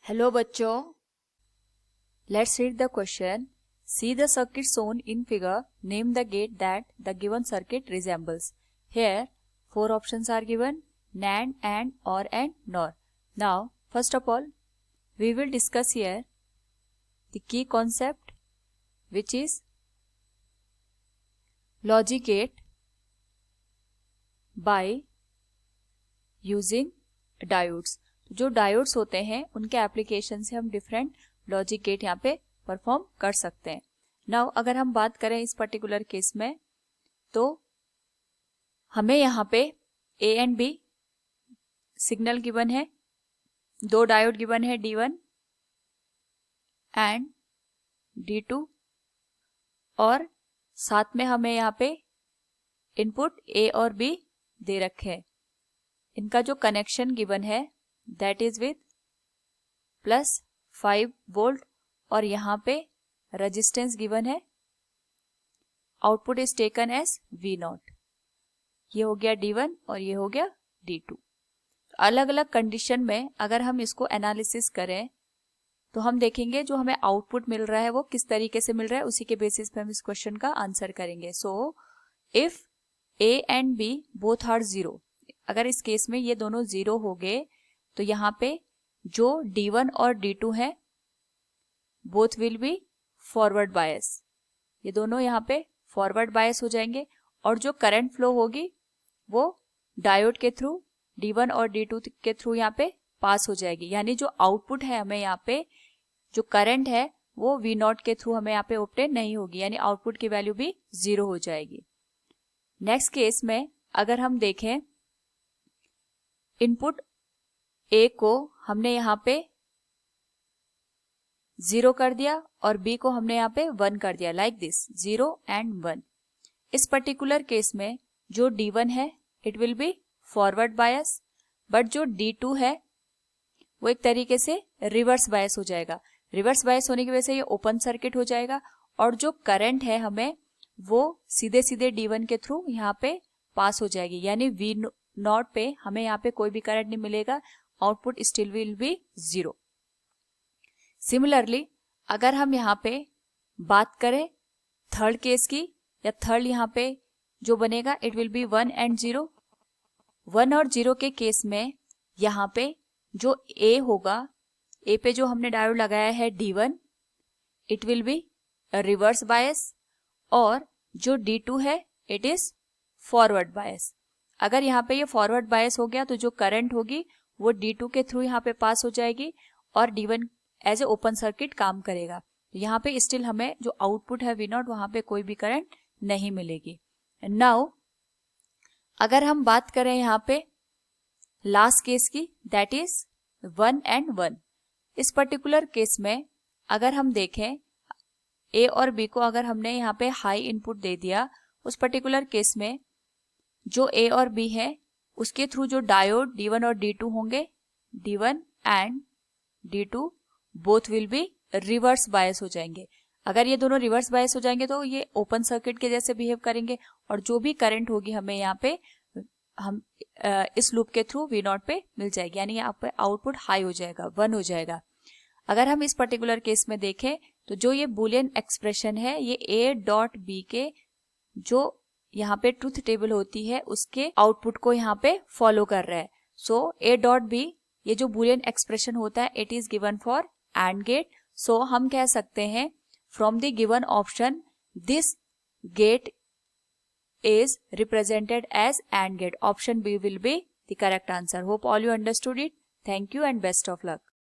Hello बच्चों, let's read the question. See the circuit shown in figure. Name the gate that the given circuit resembles. Here, four options are given: NAND, AND, OR, and NOR. Now, first of all, we will discuss here the key concept, which is logic gate by using diodes. जो diodes होते हैं उनके application से हम different logic gate यहाँ पे perform कर सकते हैं. नाउ अगर हम बात करें इस पर्टिकुलर केस में, तो हमें यहाँ पे A and B signal given है, दो डायोड गिवन है D1 एंड D2, और साथ में हमें यहाँ पे इनपुट A और B दे रखे हैं. इनका जो कनेक्शन गिवन है दैट इज विथ +5 वोल्ट, और यहाँ पे रेजिस्टेंस गिवन है. Output is taken as V0. ये हो गया D1 और ये हो गया D2. अलग अलग कंडीशन में अगर हम इसको एनालिसिस करें तो हम देखेंगे जो हमें आउटपुट मिल रहा है वो किस तरीके से मिल रहा है, उसी के बेसिस पे हम इस क्वेश्चन का आंसर करेंगे. So if A and B both are 0, अगर इस केस में ये दोनों 0 हो गए तो यहाँ पे जो D1 और D2 है both will be forward bias. ये दोनों यहाँ पे फॉरवर्ड बायस हो जाएंगे, और जो करंट फ्लो होगी वो डायोड के थ्रू D1 और D2 के थ्रू यहाँ पे पास हो जाएगी. यानी जो आउटपुट है हमें यहाँ पे जो करंट है वो V0 के थ्रू हमें यहाँ पे ऑब्टेन नहीं होगी, यानी आउटपुट की वैल्यू भी 0 हो जाएगी. नेक्स्ट केस में अगर हम देखें, इनपुट A को हमने यहाँ पे 0 कर दिया और B को हमने यहाँ पे 1 कर दिया, लाइक दिस 0 एंड 1. इस पर्टिकुलर केस में जो D1 है it will be forward bias, but जो D2 है वो एक तरीके से रिवर्स बायस हो जाएगा. रिवर्स बायस होने की वजह से ये ओपन सर्किट हो जाएगा, और जो करंट है हमें वो सीधे सीधे D1 के थ्रू यहाँ पे पास हो जाएगी, यानी V0 पे हमें यहाँ पे कोई भी करंट नहीं मिलेगा. Output still will be 0. Similarly अगर हम यहाँ पे बात करें थर्ड केस की, या थर्ड यहाँ पे जो बनेगा इट विल बी 1 एंड 0. 1 और 0 के केस में यहाँ पे जो A होगा, A पे जो हमने डायोड लगाया है D1, it will be reverse bias, और जो D2 है इट इज फॉरवर्ड बायस. अगर यहाँ पे ये फॉरवर्ड बायस हो गया तो जो करंट होगी वो D2 के थ्रू यहाँ पे पास हो जाएगी, और D1 as a open circuit काम करेगा. यहाँ पे स्टिल हमें जो आउटपुट है V0 वहां पे कोई भी करंट नहीं मिलेगी. नाउ अगर हम बात करें यहाँ पे लास्ट केस की, दैट इज 1 एंड 1. इस पर्टिकुलर केस में अगर हम देखें A और B को अगर हमने यहाँ पे हाई इनपुट दे दिया, उस पर्टिकुलर केस में जो A और B है उसके थ्रू जो डायोड D1 और D2 होंगे, D1 and D2 both will be reverse bias हो जाएंगे. अगर ये दोनों रिवर्स बायस हो जाएंगे तो ये ओपन सर्किट के जैसे बिहेव करेंगे, और जो भी करंट होगी हमें यहाँ पे हम इस लूप के थ्रू V0 पे मिल जाएगी, यानी यहाँ पे आउटपुट हाई हो जाएगा, 1 हो जाएगा. अगर हम इस पर्टिकुलर केस में देखें तो जो ये बुलियन एक्सप्रेशन है ये A.B के जो यहाँ पे ट्रुथ टेबल होती है उसके आउटपुट को यहाँ पे फॉलो कर रहा है. सो A.B ये जो बुलियन एक्सप्रेशन होता है it is given for AND gate. So हम कह सकते हैं from the given option this gate is represented as AND gate. Option B will be the correct answer. Hope all you understood it. Thank you and best of luck.